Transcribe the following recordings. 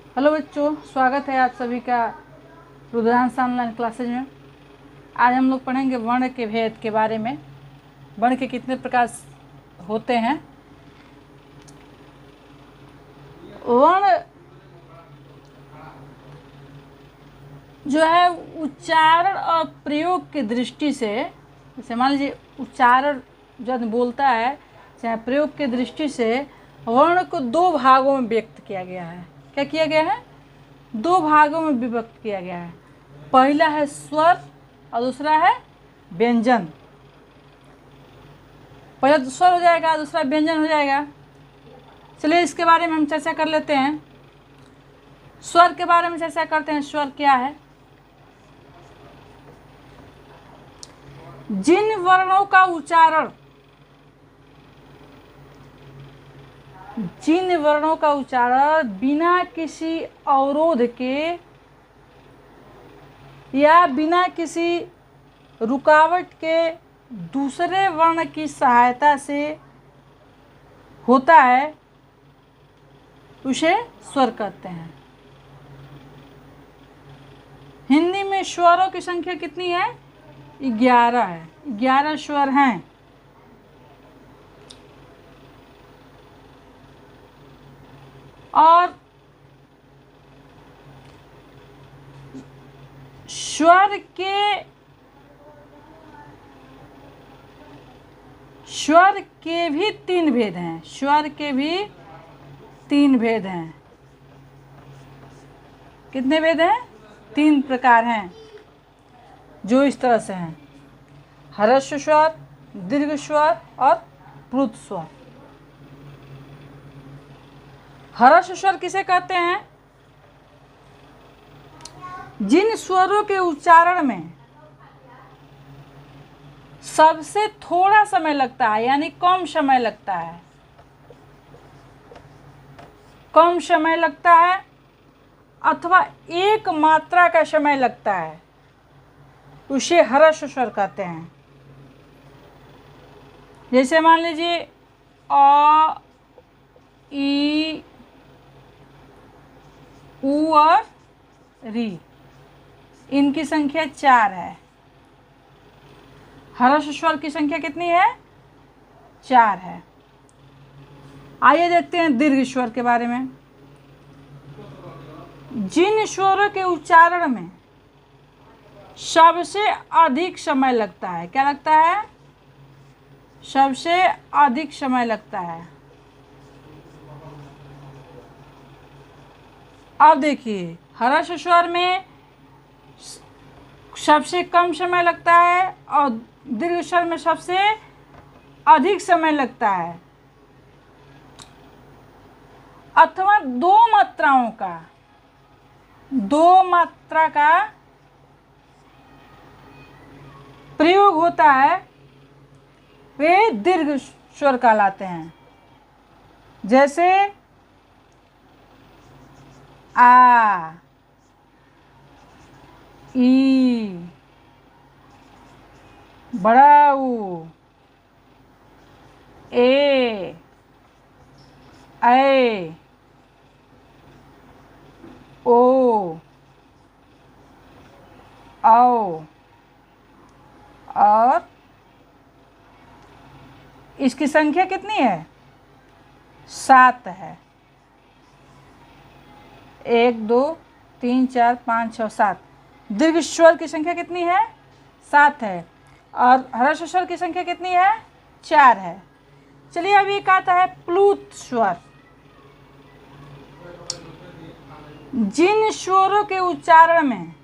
Hello बच्चों, स्वागत है आप सभी का रुद्रांश ऑनलाइन क्लासेज में। आज हम लोग पढ़ेंगे वर्ण के भेद के बारे में। वर्ण के कितने प्रकार होते हैं। वर्ण जो है उच्चारण और प्रयोग की दृष्टि से, जैसे मान लीजिए उच्चारण जब बोलता है चाहे प्रयोग की दृष्टि से वर्ण को दो भागों में व्यक्त किया गया है। क्या किया गया है? दो भागों में विभक्त किया गया है। पहला है स्वर और दूसरा है व्यंजन। पहला तो स्वर हो जाएगा, दूसरा व्यंजन हो जाएगा। चलिए इसके बारे में हम चर्चा कर लेते हैं। स्वर के बारे में चर्चा करते हैं। स्वर क्या है? जिन वर्णों का उच्चारण बिना किसी अवरोध के या बिना किसी रुकावट के दूसरे वर्ण की सहायता से होता है, उसे स्वर कहते हैं। हिंदी में स्वरों की संख्या कितनी है? 11 है। 11 स्वर हैं। और स्वर के भी 3 भेद हैं। स्वर के भी 3 भेद हैं। कितने भेद हैं? 3 प्रकार हैं, जो इस तरह से हैं: ह्रस्व स्वर, दीर्घ स्वर और प्लुत स्वर। ह्रस्व स्वर किसे कहते हैं? जिन स्वरों के उच्चारण में सबसे थोड़ा समय लगता है, यानी कम समय लगता है, अथवा एक मात्रा का समय लगता है, उसे ह्रस्व स्वर कहते हैं। जैसे मान लीजिए अ, ई, उ और री, इनकी संख्या 4 है। ह्रस्व स्वर की संख्या कितनी है? 4 है। आइए देखते हैं दीर्घ स्वर के बारे में। जिन स्वरों के उच्चारण में सबसे अधिक समय लगता है, क्या लगता है? सबसे अधिक समय लगता है। अब देखिए, ह्रस्व स्वर में सबसे कम समय लगता है और दीर्घ स्वर में सबसे अधिक समय लगता है, अथवा दो मात्रा का प्रयोग होता है, वे दीर्घ स्वर कहलाते हैं। जैसे आ, ई, बड़ा ऊ, ए, ऐ, ओ, औ, और इसकी संख्या कितनी है? 7 है। 1 2 3 4 5 6 7। दीर्घ स्वर की संख्या कितनी है? 7 है। और ह्रस्व स्वर की संख्या कितनी है? 4 है। चलिए अब एक आता है प्लुत स्वर। जिन स्वरों के उच्चारण में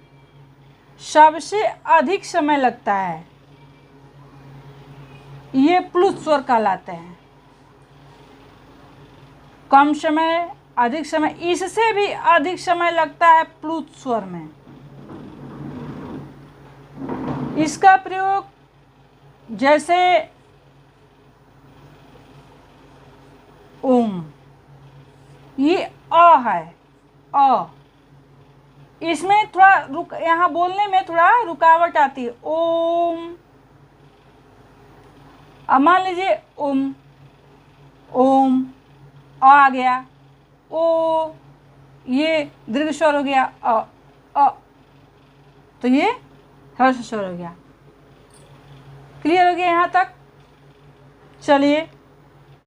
सबसे अधिक समय लगता है, ये प्लुत स्वर कहलाते हैं। कम समय, अधिक समय, इससे भी अधिक समय लगता है प्लुत स्वर में। इसका प्रयोग जैसे ओम, ये अ है, अ, इसमें थोड़ा यहाँ बोलने में थोड़ा रुकावट आती है। ओम, अब मान लीजिए ओम, ओम, आ गया, ओ, ये दीर्घ स्वर हो गया अ, तो ये ह्रस्व स्वर हो गया। क्लियर हो गया यहाँ तक? चलिए